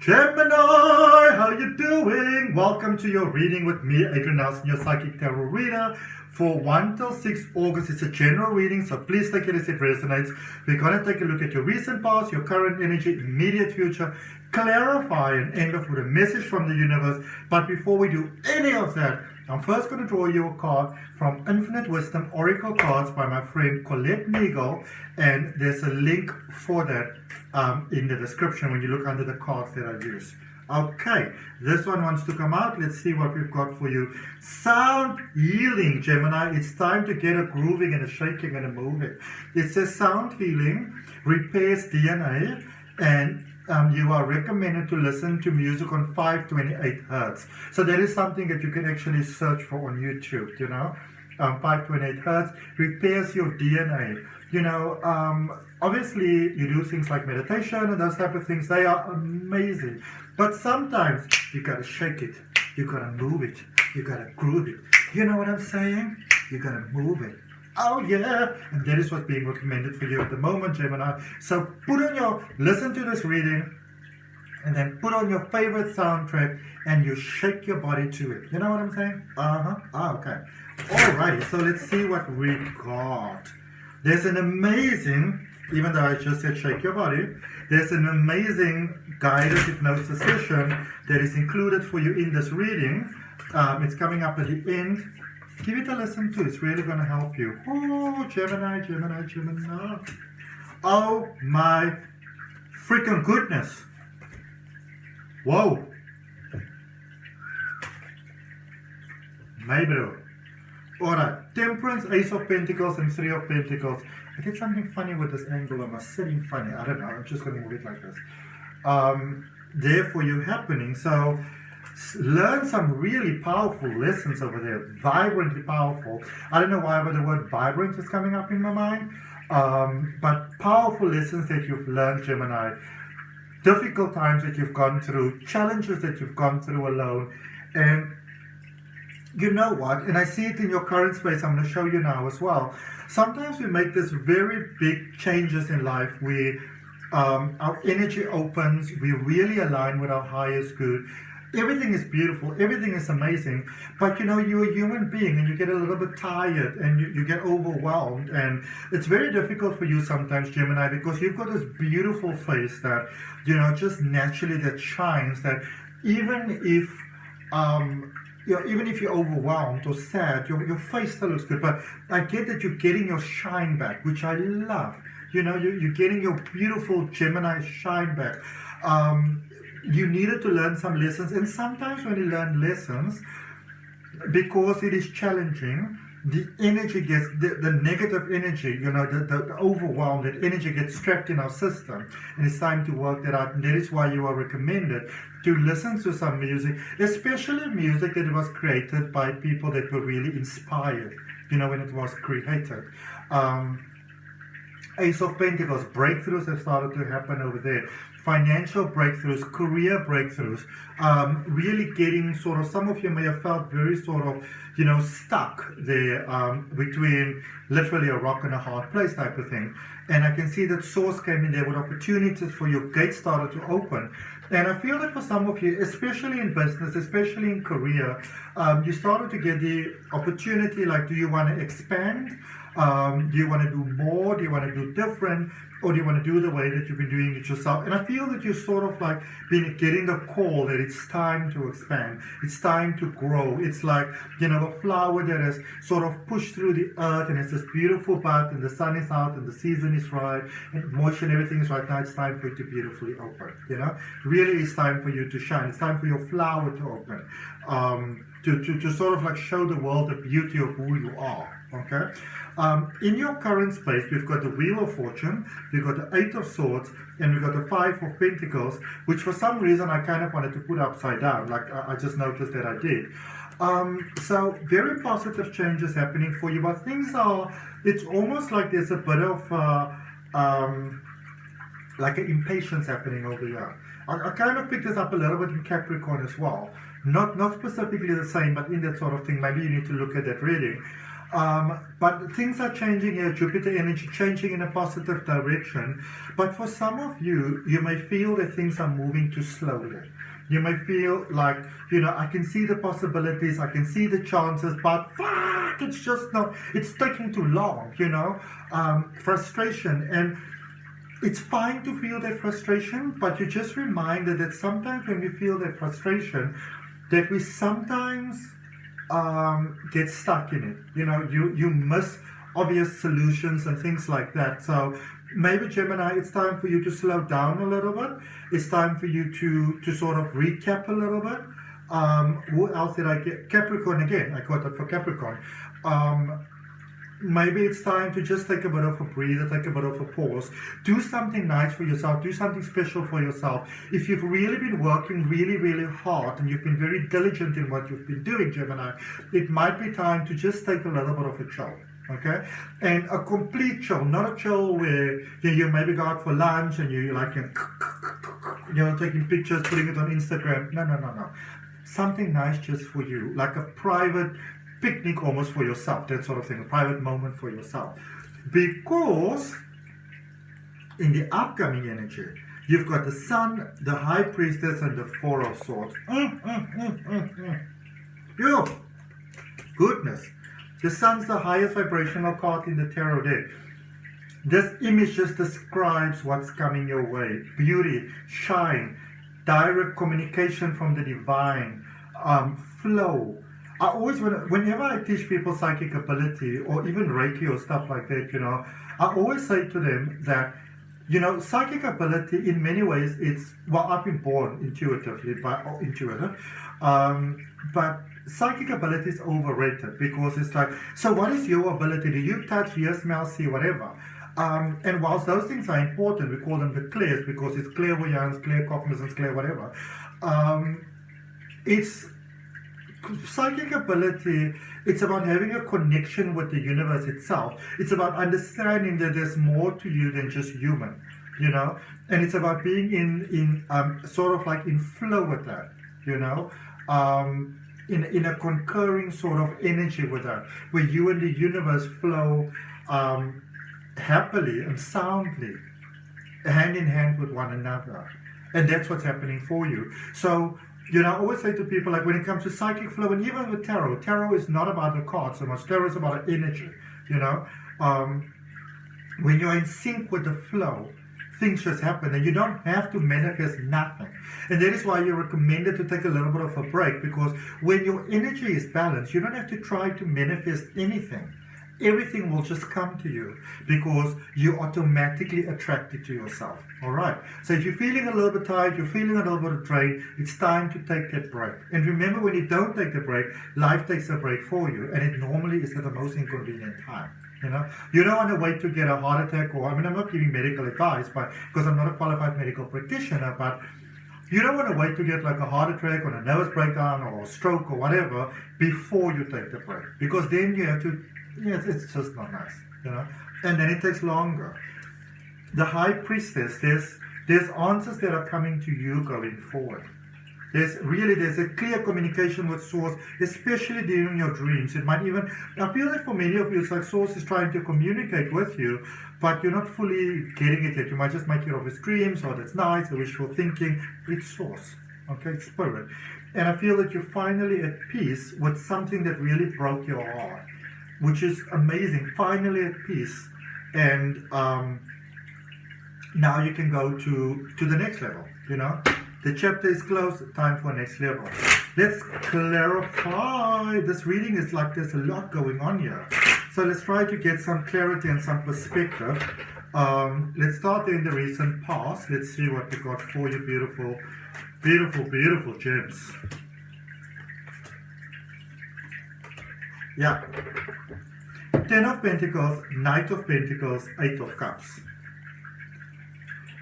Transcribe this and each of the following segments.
Gemini, how you doing? Welcome to your reading with me, Adrian Nelson, your psychic tarot reader for 1 till 6 August. It's a general reading, so please take it as it resonates. We're going to take a look at your recent past, your current energy, immediate future, clarify and end off with a message from the universe. But before we do any of that, I'm first going to draw you a card from Infinite Wisdom Oracle Cards by my friend Colette Nagel, and there's a link for that in the description when you look under the cards that I use. Okay, this one wants to come out. Let's see what we've got for you. Sound healing, Gemini. It's time to get a grooving and a shaking and a moving. It says sound healing repairs DNA, and you are recommended to listen to music on 528 hertz. So that is something that you can actually search for on YouTube, you know. 528 hertz repairs your DNA. You know, obviously you do things like meditation and those type of things. They are amazing. But sometimes you gotta shake it. You gotta move it. You gotta groove it. You know what I'm saying? You gotta move it. Oh yeah, and that is what's being recommended for you at the moment, Gemini. So listen to this reading, and then put on your favorite soundtrack, and you shake your body to it. You know what I'm saying? Okay. Alrighty, so let's see what we got. There's an amazing, even though I just said shake your body, there's an amazing guided hypnosis session that is included for you in this reading. It's coming up at the end. Give it a listen to. It's really going to help you. Oh, Gemini, Gemini, Gemini. Oh my freaking goodness. Whoa. My bro. Alright. Temperance, Ace of Pentacles, and 3 of Pentacles. I did something funny with this angle. Am I sitting funny? I don't know. I'm just going to move it like this. There for you happening. So, learn some really powerful lessons over there, vibrantly powerful. I don't know why, but the word vibrant is coming up in my mind. But powerful lessons that you've learned, Gemini. Difficult times that you've gone through, challenges that you've gone through alone. And you know what? And I see it in your current space. I'm going to show you now as well. Sometimes we make these very big changes in life. Our energy opens. We really align with our highest good. Everything is beautiful, everything is amazing, but you know, you're a human being and you get a little bit tired and you get overwhelmed, and it's very difficult for you sometimes, Gemini, because you've got this beautiful face that, you know, just naturally that shines, that even if you're overwhelmed or sad, your face still looks good. But I get that you're getting your shine back, which I love. You know, you're getting your beautiful Gemini shine back. You needed to learn some lessons, and sometimes when you learn lessons, because it is challenging, the energy gets, the negative energy, you know, the overwhelmed, that energy gets trapped in our system, and it's time to work that out. And that is why you are recommended to listen to some music, especially music that was created by people that were really inspired, you know, when it was created. Ace of Pentacles, breakthroughs have started to happen over there. Financial breakthroughs, career breakthroughs, really getting sort of, some of you may have felt very sort of, you know, stuck there between literally a rock and a hard place type of thing. And I can see that Source came in there with opportunities for your gates started to open. And I feel that for some of you, especially in business, especially in career, you started to get the opportunity, like, do you want to expand? Do you want to do more? Do you want to do different? Or do you want to do the way that you've been doing it yourself? And I feel that you're sort of like getting the call that it's time to expand. It's time to grow. It's like, you know, a flower that has sort of pushed through the earth, and it's this beautiful bud, and the sun is out, and the season is right, and moisture and everything is right. Now it's time for it to beautifully open, you know? Really, it's time for you to shine. It's time for your flower to open. To sort of like show the world the beauty of who you are, okay? In your current space, we've got the Wheel of Fortune, we've got the 8 of Swords, and we've got the 5 of Pentacles, which for some reason I kind of wanted to put upside down, like I just noticed that I did. So very positive changes happening for you, but things are, it's almost like there's a bit of like an impatience happening over here. I kind of picked this up a little bit in Capricorn as well. Not specifically the same, but in that sort of thing. Maybe you need to look at that reading. But things are changing here, Jupiter energy changing in a positive direction. But for some of you, you may feel that things are moving too slowly. You may feel like, I can see the possibilities, I can see the chances, but fuck, it's just not, it's taking too long, frustration. And it's fine to feel that frustration, but you're just reminded that sometimes when we feel that frustration, that we sometimes get stuck in it. You miss obvious solutions and things like that. So maybe Gemini, it's time for you to slow down a little bit. It's time for you to sort of recap a little bit. Who else did I get? Capricorn again. I got that for Capricorn. Maybe it's time to just take a bit of a breather, take a bit of a pause. Do something nice for yourself. Do something special for yourself. If you've really been working really, really hard and you've been very diligent in what you've been doing, Gemini, it might be time to just take a little bit of a chill. Okay? And a complete chill, not a chill where you maybe go out for lunch and you're like, taking pictures, putting it on Instagram. No. Something nice just for you, like a private picnic almost for yourself, that sort of thing, a private moment for yourself. Because in the upcoming energy, you've got the Sun, the High Priestess, and the Four of Swords. Yo, goodness. The Sun's the highest vibrational card in the tarot deck. This image just describes what's coming your way. Beauty, shine, direct communication from the divine, flow. I always, whenever I teach people psychic ability or even Reiki or stuff like that, I always say to them that, psychic ability in many ways, I've been born intuitive, but psychic ability is overrated because it's like, so what is your ability? Do you touch, hear, smell, see, whatever? And whilst those things are important, we call them the clairs because it's clairvoyance, claircognizance, clair whatever. It's psychic ability. It's about having a connection with the universe itself. It's about understanding that there's more to you than just human, and it's about being in sort of like in flow with that, in a concurring sort of energy with that, where you and the universe flow happily and soundly, hand in hand with one another. And that's what's happening for you. So, I always say to people, like when it comes to psychic flow, and even with tarot is not about the cards so much. Tarot is about energy, when you're in sync with the flow, things just happen, and you don't have to manifest nothing. And that is why you're recommended to take a little bit of a break, because when your energy is balanced, you don't have to try to manifest anything. Everything will just come to you because you're automatically attracted to yourself. All right. So if you're feeling a little bit tired, you're feeling a little bit drained, it's time to take that break. And remember, when you don't take the break, life takes a break for you, and it normally is at the most inconvenient time. You don't want to wait to get a heart attack, or I'm not giving medical advice, but because I'm not a qualified medical practitioner, but you don't want to wait to get like a heart attack or a nervous breakdown or a stroke or whatever before you take the break, because then you have to. It's just not nice, and then it takes longer. The High Priestess, there's answers that are coming to you going forward. There's a clear communication with Source, especially during your dreams. It might even, I feel that for many of you, it's like Source is trying to communicate with you, but you're not fully getting it yet. You might just make it of his dreams, or that's nice, or wishful thinking. It's Source, okay, it's Spirit. And I feel that you're finally at peace with something that really broke your heart, which is amazing, finally at peace. And now you can go to the next level, The chapter is closed, time for next level. Let's clarify. This reading is like there's a lot going on here. So let's try to get some clarity and some perspective. Let's start in the recent past. Let's see what we got for you, beautiful, beautiful, beautiful gems. Yeah. 10 of Pentacles, Knight of Pentacles, 8 of Cups.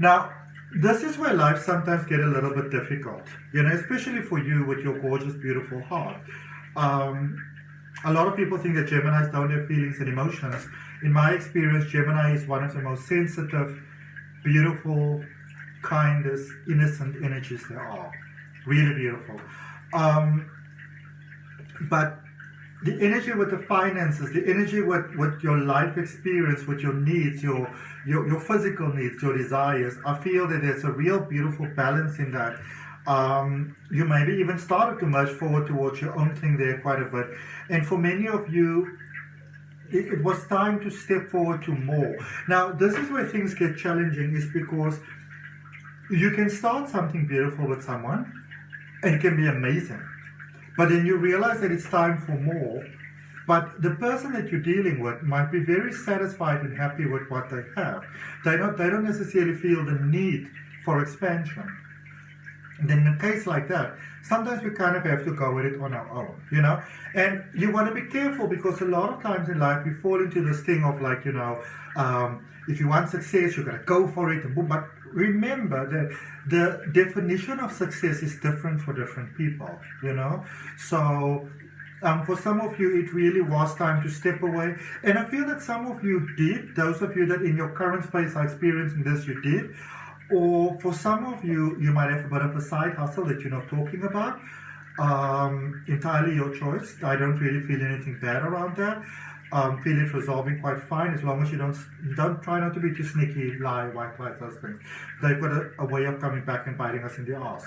Now, this is where life sometimes gets a little bit difficult, especially for you with your gorgeous, beautiful heart. A lot of people think that Geminis don't have feelings and emotions. In my experience, Gemini is one of the most sensitive, beautiful, kindest, innocent energies there are. Really beautiful. But the energy with the finances, the energy with your life experience, with your needs, your physical needs, your desires. I feel that there's a real beautiful balance in that. You maybe even started to merge forward towards your own thing there quite a bit. And for many of you, it was time to step forward to more. Now, this is where things get challenging, is because you can start something beautiful with someone, and it can be amazing. But then you realize that it's time for more. But the person that you're dealing with might be very satisfied and happy with what they have. They don't necessarily feel the need for expansion. And then in a case like that, sometimes we kind of have to go with it on our own, you know. And you want to be careful, because a lot of times in life we fall into this thing of like, you know, if you want success, you're going to go for it. And boom. But remember that the definition of success is different for different people, you know. So for some of you, it really was time to step away. And I feel that some of you did. Those of you that in your current space are experiencing this, you did. Or for some of you, you might have a bit of a side hustle that you're not talking about. Entirely your choice. I don't really feel anything bad around that. Feel it resolving quite fine, as long as you don't try not to be too sneaky, lie, white lies, those things. They've got a way of coming back and biting us in the ass.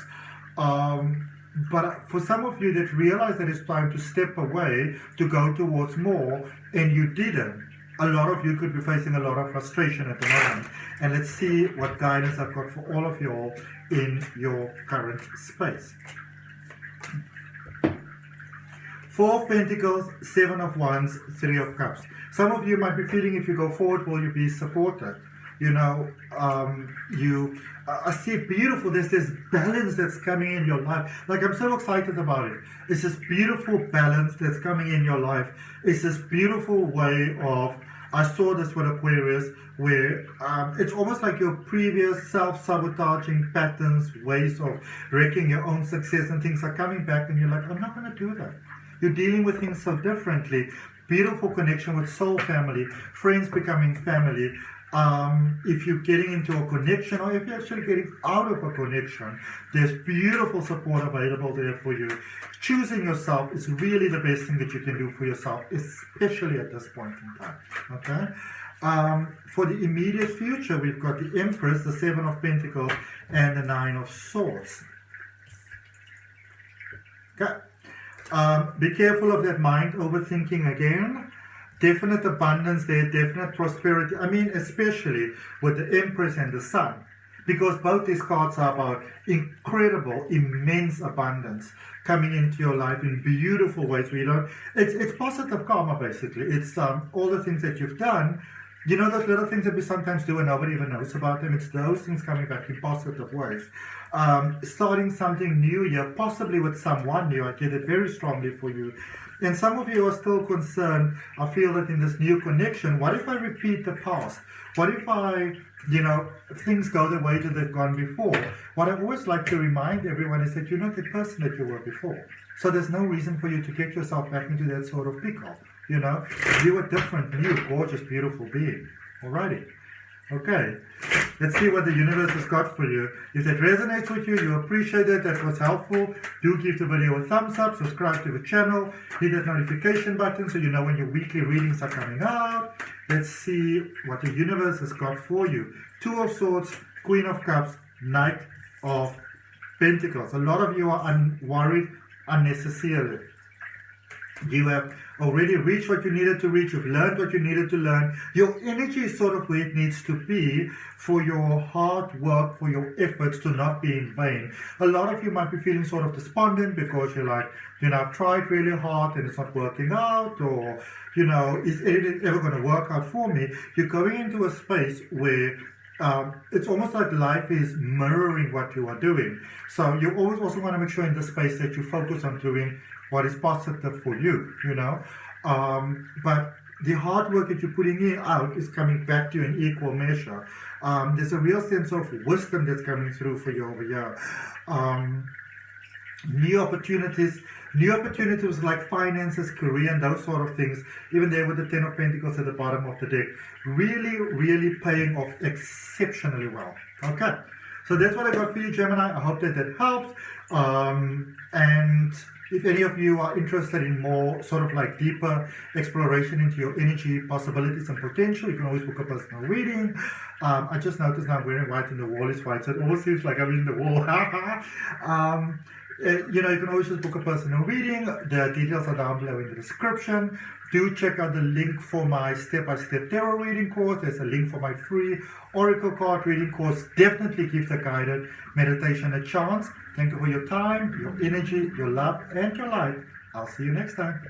But for some of you that realize that it's time to step away, to go towards more, and you didn't, a lot of you could be facing a lot of frustration at the moment. And let's see what guidance I've got for all of you all in your current space. 4 of Pentacles, 7 of Wands, 3 of Cups. Some of you might be feeling, if you go forward, will you be supported? You know, I see beautiful, there's this balance that's coming in your life. Like, I'm so excited about it. It's this beautiful balance that's coming in your life. It's this beautiful way of, I saw this with Aquarius, where it's almost like your previous self-sabotaging patterns, ways of wrecking your own success and things are coming back, and you're like, I'm not going to do that. You're dealing with things so differently. Beautiful connection with soul family, friends becoming family. If you're getting into a connection, or if you're actually getting out of a connection, there's beautiful support available there for you. Choosing yourself is really the best thing that you can do for yourself, especially at this point in time. Okay? For the immediate future, we've got the Empress, the 7 of Pentacles, and the 9 of Swords. Okay. Be careful of that mind overthinking again. Definite abundance there, definite prosperity. I mean, especially with the Empress and the Sun, because both these cards are about incredible, immense abundance coming into your life in beautiful ways. It's positive karma, basically. It's all the things that you've done. You know, those little things that we sometimes do and nobody even knows about them. It's those things coming back in positive ways. Starting something new here, possibly with someone new. I get it very strongly for you. And some of you are still concerned. I feel that in this new connection, what if I repeat the past? What if things go the way that they've gone before? What I always like to remind everyone is that you're not the person that you were before. So there's no reason for you to get yourself back into that sort of pickle. You know, you're a different, new, gorgeous, beautiful being. Alrighty. Okay, let's see what the universe has got for you. If that resonates with you, you appreciate it, that was helpful, do give the video a thumbs up, subscribe to the channel, hit that notification button so you know when your weekly readings are coming out. Let's see what the universe has got for you. 2 of Swords, Queen of Cups, Knight of Pentacles. A lot of you are worried unnecessarily. You have already reached what you needed to reach. You've learned what you needed to learn. Your energy is sort of where it needs to be for your hard work, for your efforts to not be in vain. A lot of you might be feeling sort of despondent because you're like, I've tried really hard and it's not working out, or, is anything ever going to work out for me? You're going into a space where it's almost like life is mirroring what you are doing. So you always also want to make sure in this space that you focus on doing what is positive for you, but the hard work that you're putting out is coming back to you in equal measure. There's a real sense of wisdom that's coming through for you over here. New opportunities like finances, career, and those sort of things, even there with the 10 of Pentacles at the bottom of the deck, really, really paying off exceptionally well. Okay, so that's what I got for you, Gemini. I hope that helps. And If any of you are interested in more sort of like deeper exploration into your energy, possibilities, and potential, you can always book a personal reading. I just noticed now I'm wearing white and the wall is white, so it almost seems like I'm in the wall. You know, you can always just book a personal reading. The details are down below in the description. Do check out the link for my step-by-step tarot reading course. There's a link for my free oracle card reading course. Definitely give the guided meditation a chance. Thank you for your time, your energy, your love, and your light. I'll see you next time.